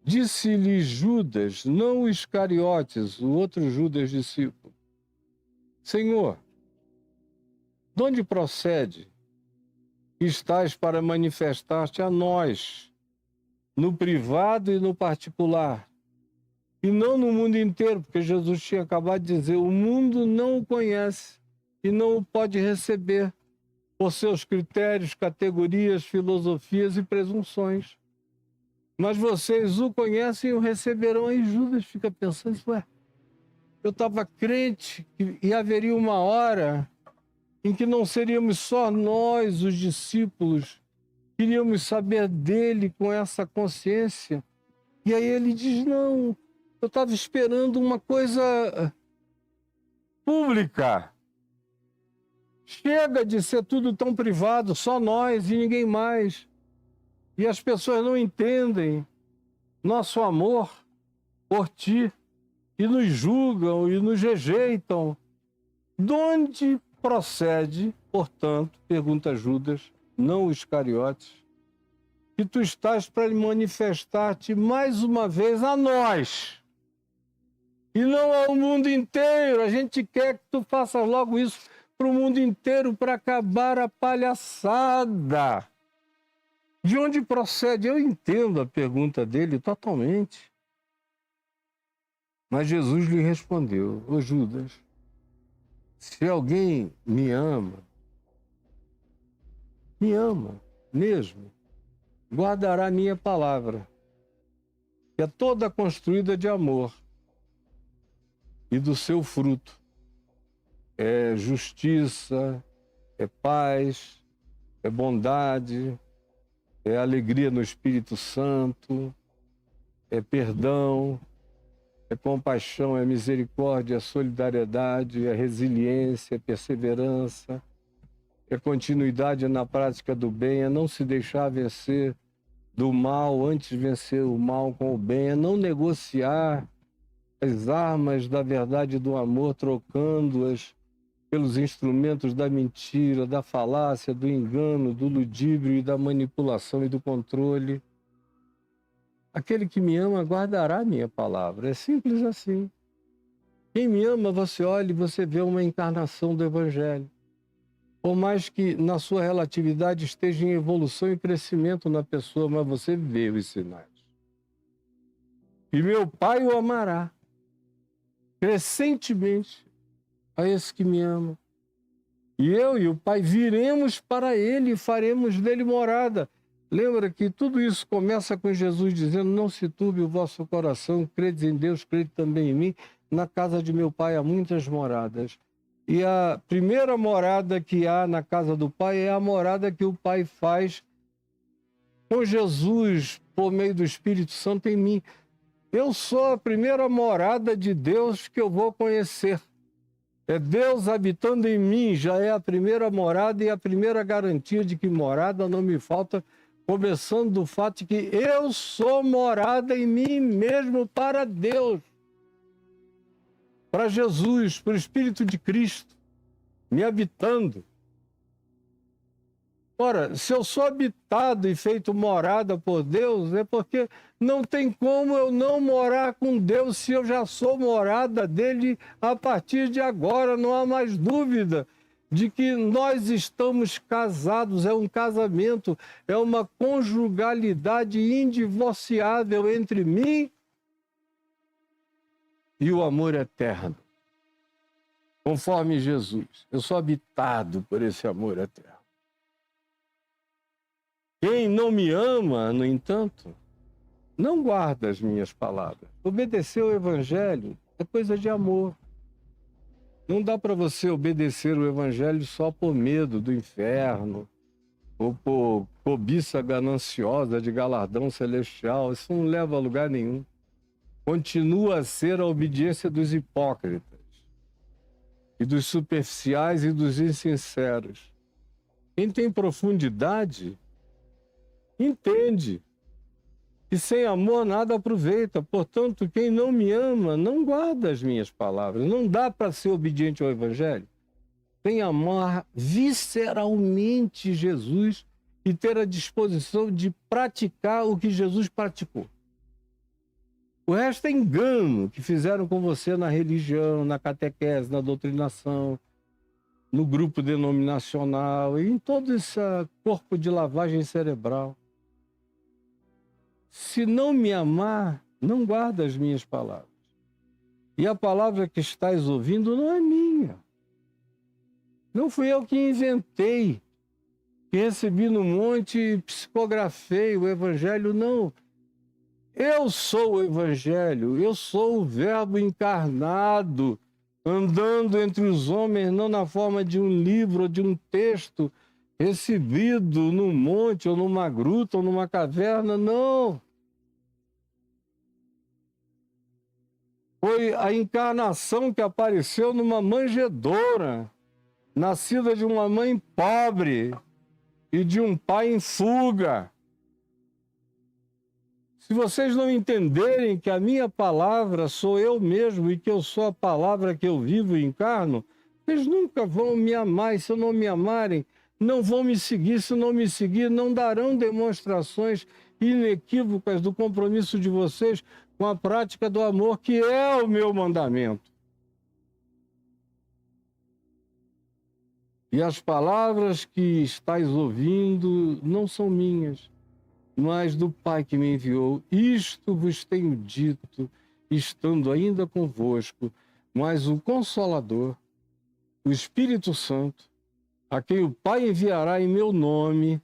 Disse-lhe Judas, não o Iscariotes, o outro Judas discípulo, Senhor, de onde procede que estás para manifestar-te a nós, no privado e no particular, e não no mundo inteiro, porque Jesus tinha acabado de dizer, o mundo não o conhece e não o pode receber por seus critérios, categorias, filosofias e presunções. Mas vocês o conhecem e o receberão. Aí Judas fica pensando, ué, eu estava crente e haveria uma hora em que não seríamos só nós, os discípulos, queríamos saber dele com essa consciência. E aí ele diz, não, eu estava esperando uma coisa pública. Chega de ser tudo tão privado, só nós e ninguém mais. E as pessoas não entendem nosso amor por ti. E nos julgam e nos rejeitam. De onde procede, portanto, pergunta Judas, não os Iscariotes, que tu estás para manifestar-te mais uma vez a nós, e não ao mundo inteiro. A gente quer que tu faças logo isso para o mundo inteiro, para acabar a palhaçada. De onde procede? Eu entendo a pergunta dele totalmente. Mas Jesus lhe respondeu, ô Judas, se alguém me ama mesmo, guardará a minha palavra, que é toda construída de amor, e do seu fruto é justiça, é paz, é bondade, é alegria no Espírito Santo, é perdão, é compaixão, é misericórdia, é solidariedade, é resiliência, é perseverança, é continuidade na prática do bem, é não se deixar vencer do mal, antes vencer o mal com o bem, é não negociar as armas da verdade e do amor, trocando-as pelos instrumentos da mentira, da falácia, do engano, do ludíbrio e da manipulação e do controle. Aquele que me ama guardará a minha palavra. É simples assim. Quem me ama, você olha e você vê uma encarnação do Evangelho. Por mais que na sua relatividade esteja em evolução e crescimento na pessoa, mas você vê os sinais. E meu Pai o amará crescentemente a esse que me ama. E eu e o Pai viremos para ele e faremos dele morada. Lembra que tudo isso começa com Jesus dizendo: não se turbe o vosso coração, credes em Deus, crede também em mim. Na casa de meu Pai há muitas moradas. E a primeira morada que há na casa do Pai é a morada que o Pai faz com Jesus por meio do Espírito Santo em mim. Eu sou a primeira morada de Deus que eu vou conhecer. É Deus habitando em mim, já é a primeira morada e a primeira garantia de que morada não me falta, começando do fato de que eu sou morada em mim mesmo para Deus, para Jesus, para o Espírito de Cristo, me habitando. Ora, se eu sou habitado e feito morada por Deus, é porque não tem como eu não morar com Deus se eu já sou morada dele a partir de agora. Não há mais dúvida de que nós estamos casados, é um casamento, é uma conjugalidade indivociável entre mim e o amor eterno. Conforme Jesus, eu sou habitado por esse amor eterno. Quem não me ama, no entanto, não guarda as minhas palavras. Obedecer ao Evangelho é coisa de amor. Não dá para você obedecer o Evangelho só por medo do inferno ou por cobiça gananciosa de galardão celestial. Isso não leva a lugar nenhum. Continua a ser a obediência dos hipócritas e dos superficiais e dos insinceros. Quem tem profundidade entende que sem amor nada aproveita. Portanto, quem não me ama não guarda as minhas palavras. Não dá para ser obediente ao Evangelho sem amar visceralmente Jesus e ter a disposição de praticar o que Jesus praticou. O resto é engano que fizeram com você na religião, na catequese, na doutrinação, no grupo denominacional e em todo esse corpo de lavagem cerebral. Se não me amar, não guarda as minhas palavras. E a palavra que estás ouvindo não é minha. Não fui eu que inventei, que recebi no monte e psicografei o Evangelho, não. Eu sou o Evangelho, eu sou o Verbo encarnado, andando entre os homens, não na forma de um livro ou de um texto, recebido num monte, ou numa gruta, ou numa caverna, não. Foi a encarnação que apareceu numa manjedoura, nascida de uma mãe pobre e de um pai em fuga. Se vocês não entenderem que a minha palavra sou eu mesmo e que eu sou a palavra que eu vivo e encarno, vocês nunca vão me amar. E se não me amarem, não vão me seguir. Se não me seguir, não darão demonstrações inequívocas do compromisso de vocês com a prática do amor, que é o meu mandamento. E as palavras que estáis ouvindo não são minhas, mas do Pai que me enviou. Isto vos tenho dito, estando ainda convosco, mas o Consolador, o Espírito Santo, a quem o Pai enviará em meu nome,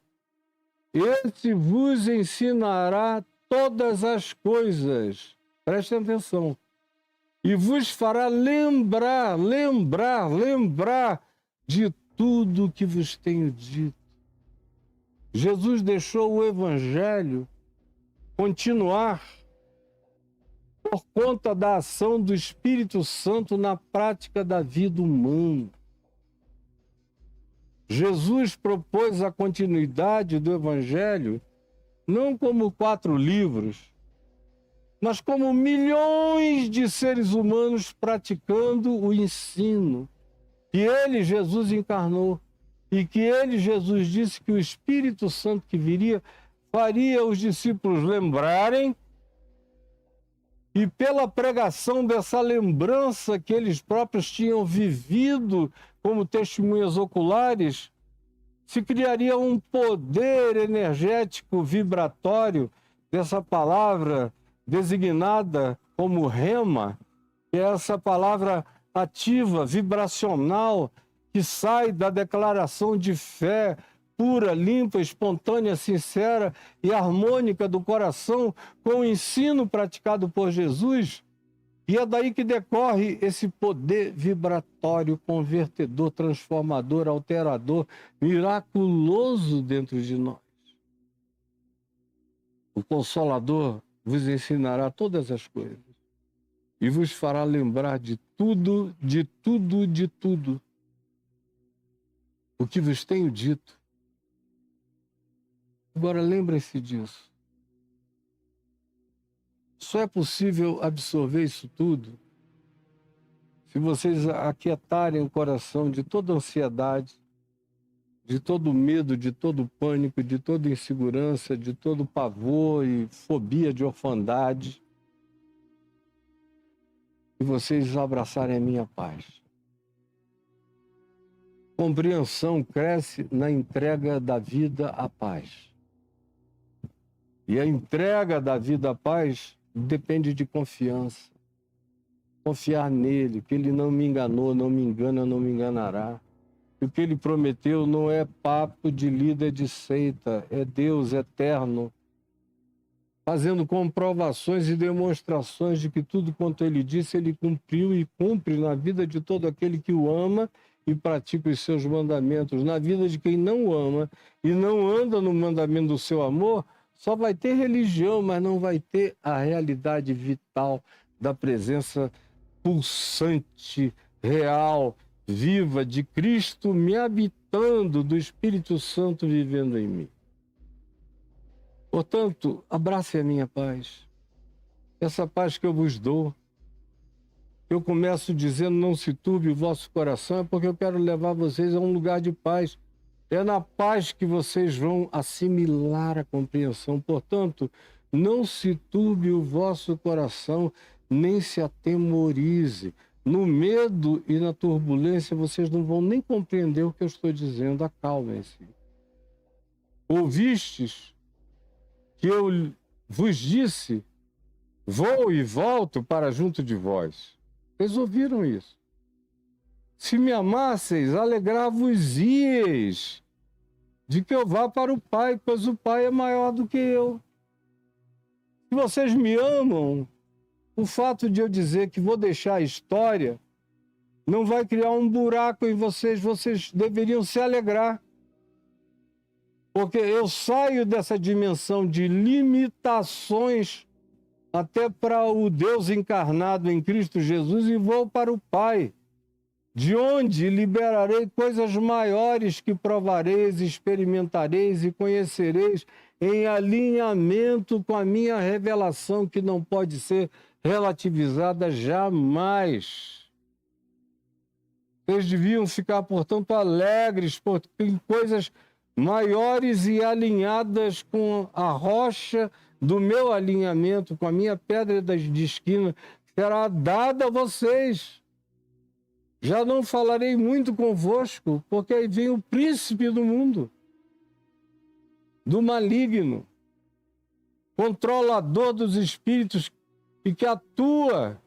esse vos ensinará todas as coisas. Prestem atenção. E vos fará lembrar de tudo que vos tenho dito. Jesus deixou o Evangelho continuar por conta da ação do Espírito Santo na prática da vida humana. Jesus propôs a continuidade do Evangelho não como 4 livros, mas como milhões de seres humanos praticando o ensino que ele, Jesus, encarnou. E que ele, Jesus, disse que o Espírito Santo que viria faria os discípulos lembrarem e pela pregação dessa lembrança que eles próprios tinham vivido como testemunhas oculares, se criaria um poder energético vibratório dessa palavra designada como rema, que é essa palavra ativa, vibracional, que sai da declaração de fé pura, limpa, espontânea, sincera e harmônica do coração com o ensino praticado por Jesus. E é daí que decorre esse poder vibratório, convertedor, transformador, alterador, miraculoso dentro de nós. O Consolador vos ensinará todas as coisas e vos fará lembrar de tudo, de tudo, de tudo o que vos tenho dito. Agora lembrem-se disso. Só é possível absorver isso tudo se vocês aquietarem o coração de toda ansiedade, de todo medo, de todo pânico, de toda insegurança, de todo pavor e fobia de orfandade, e vocês abraçarem a minha paz. Compreensão cresce na entrega da vida à paz. E a entrega da vida à paz depende de confiança. Confiar nele, que ele não me enganou, não me engana, não me enganará. O que ele prometeu não é papo de líder de seita, é Deus eterno, fazendo comprovações e demonstrações de que tudo quanto ele disse, ele cumpriu e cumpre na vida de todo aquele que o ama e pratica os seus mandamentos. Na vida de quem não o ama e não anda no mandamento do seu amor, só vai ter religião, mas não vai ter a realidade vital da presença pulsante, real, viva de Cristo me habitando, do Espírito Santo vivendo em mim. Portanto, abrace a minha paz. Essa paz que eu vos dou. Eu começo dizendo, não se turbe o vosso coração, é porque eu quero levar vocês a um lugar de paz. É na paz que vocês vão assimilar a compreensão. Portanto, não se turbe o vosso coração, nem se atemorize. No medo e na turbulência, vocês não vão nem compreender o que eu estou dizendo. Acalmem-se. Ouvistes que eu vos disse, vou e volto para junto de vós. Vocês ouviram isso? Se me amasseis, alegrar-vos-ieis de que eu vá para o Pai, pois o Pai é maior do que eu. Se vocês me amam, o fato de eu dizer que vou deixar a história não vai criar um buraco em vocês, vocês deveriam se alegrar. Porque eu saio dessa dimensão de limitações até para o Deus encarnado em Cristo Jesus e vou para o Pai, de onde liberarei coisas maiores que provareis, experimentareis e conhecereis em alinhamento com a minha revelação, que não pode ser relativizada jamais. Vocês deviam ficar, portanto, alegres, porque tem coisas maiores e alinhadas com a rocha do meu alinhamento, com a minha pedra de esquina, será dada a vocês. Já não falarei muito convosco, porque aí vem o príncipe do mundo, do maligno, controlador dos espíritos e que atua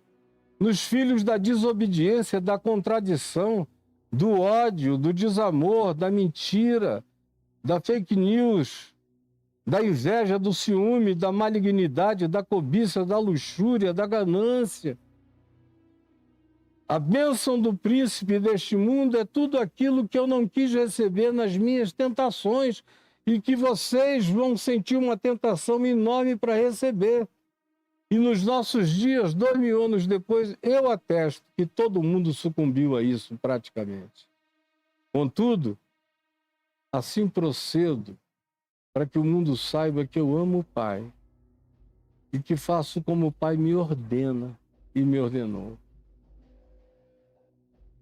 nos filhos da desobediência, da contradição, do ódio, do desamor, da mentira, da fake news, da inveja, do ciúme, da malignidade, da cobiça, da luxúria, da ganância. A bênção do príncipe deste mundo é tudo aquilo que eu não quis receber nas minhas tentações e que vocês vão sentir uma tentação enorme para receber. E nos nossos dias, 2000 anos depois, eu atesto que todo mundo sucumbiu a isso praticamente. Contudo, assim procedo para que o mundo saiba que eu amo o Pai e que faço como o Pai me ordena e me ordenou.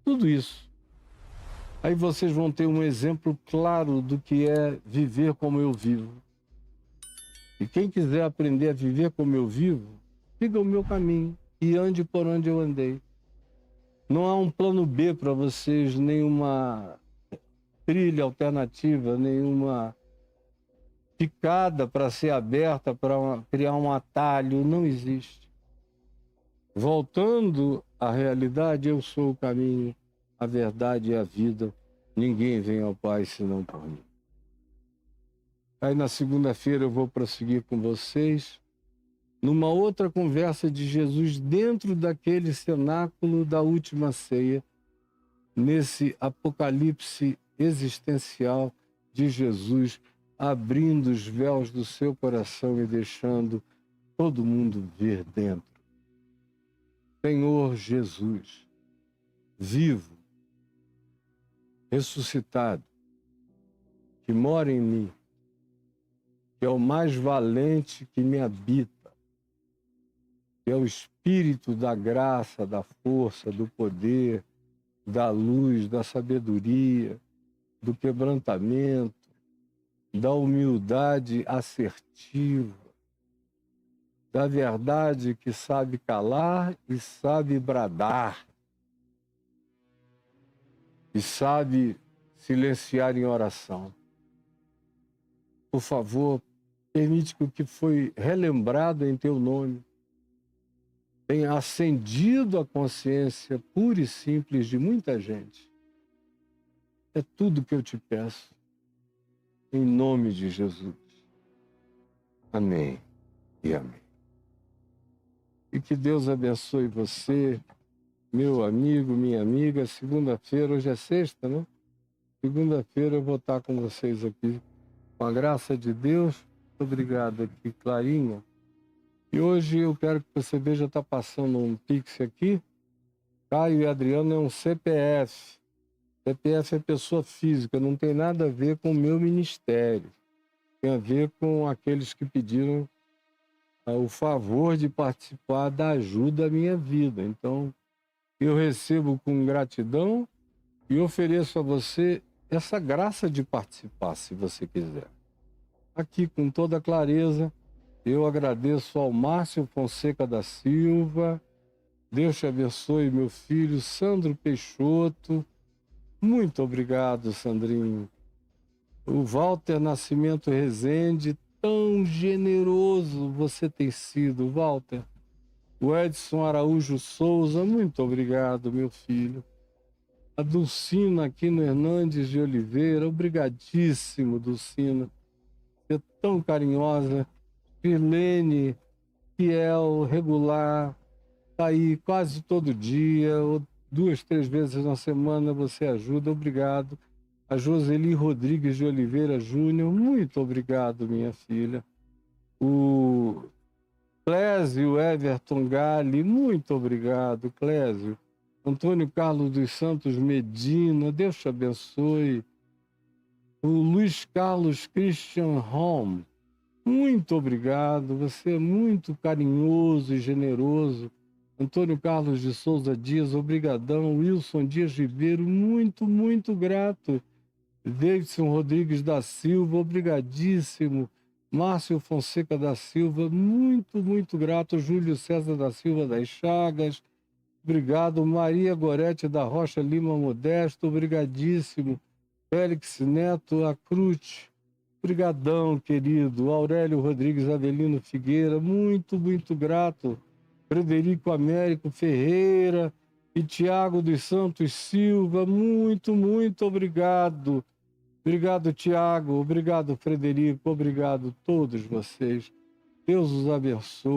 Tudo isso. Aí vocês vão ter um exemplo claro do que é viver como eu vivo. E quem quiser aprender a viver como eu vivo, siga o meu caminho e ande por onde eu andei. Não há um plano B para vocês, nenhuma trilha alternativa, nenhuma picada para ser aberta, para criar um atalho, não existe. Voltando à realidade, eu sou o caminho, a verdade e a vida. Ninguém vem ao Pai senão por mim. Aí na segunda-feira eu vou prosseguir com vocês numa outra conversa de Jesus dentro daquele cenáculo da última ceia, nesse apocalipse existencial de Jesus, abrindo os véus do seu coração e deixando todo mundo ver dentro. Senhor Jesus, vivo, ressuscitado, que mora em mim, que é o mais valente que me habita, que é o Espírito da graça, da força, do poder, da luz, da sabedoria, do quebrantamento, da humildade assertiva, da verdade que sabe calar e sabe bradar, e sabe silenciar em oração. Por favor, permite que o que foi relembrado em teu nome tenha acendido a consciência pura e simples de muita gente. É tudo que eu te peço, em nome de Jesus. Amém e amém. E que Deus abençoe você, meu amigo, minha amiga. Segunda-feira, hoje é sexta, né? Segunda-feira eu vou estar com vocês aqui, com a graça de Deus. Muito obrigado aqui, Clarinha. E hoje eu quero que você veja, está passando um Pix aqui. Caio e Adriano é um CPF. CPF é pessoa física, não tem nada a ver com o meu ministério. Tem a ver com aqueles que pediram o favor de participar da ajuda à minha vida. Então, eu recebo com gratidão e ofereço a você essa graça de participar, se você quiser. Aqui, com toda clareza, eu agradeço ao Márcio Fonseca da Silva. Deus te abençoe, meu filho, Sandro Peixoto. Muito obrigado, Sandrinho. O Walter Nascimento Rezende, tão generoso você tem sido, Walter. O Edson Araújo Souza, muito obrigado, meu filho. A Dulcina Aquino Hernandes de Oliveira, obrigadíssimo, Dulcina. Você é tão carinhosa. Firlene, fiel, regular, tá aí quase todo dia, ou 2, 3 vezes na semana você ajuda, obrigado. A Joseli Rodrigues de Oliveira Júnior, muito obrigado, minha filha. O Clésio Everton Gali, muito obrigado, Clésio. Antônio Carlos dos Santos Medina, Deus te abençoe. O Luiz Carlos Christian Home, muito obrigado, você é muito carinhoso e generoso. Antônio Carlos de Souza Dias, obrigadão. Wilson Dias Ribeiro, muito, muito grato. Davidson Rodrigues da Silva, obrigadíssimo. Márcio Fonseca da Silva, muito, muito grato. Júlio César da Silva das Chagas, obrigado. Maria Gorete da Rocha Lima Modesto, obrigadíssimo. Félix Neto Acrute, obrigadão, querido. Aurélio Rodrigues Avelino Figueira, muito, muito grato. Frederico Américo Ferreira e Tiago dos Santos Silva, muito, muito obrigado. Obrigado, Tiago. Obrigado, Frederico. Obrigado a todos vocês. Deus os abençoe.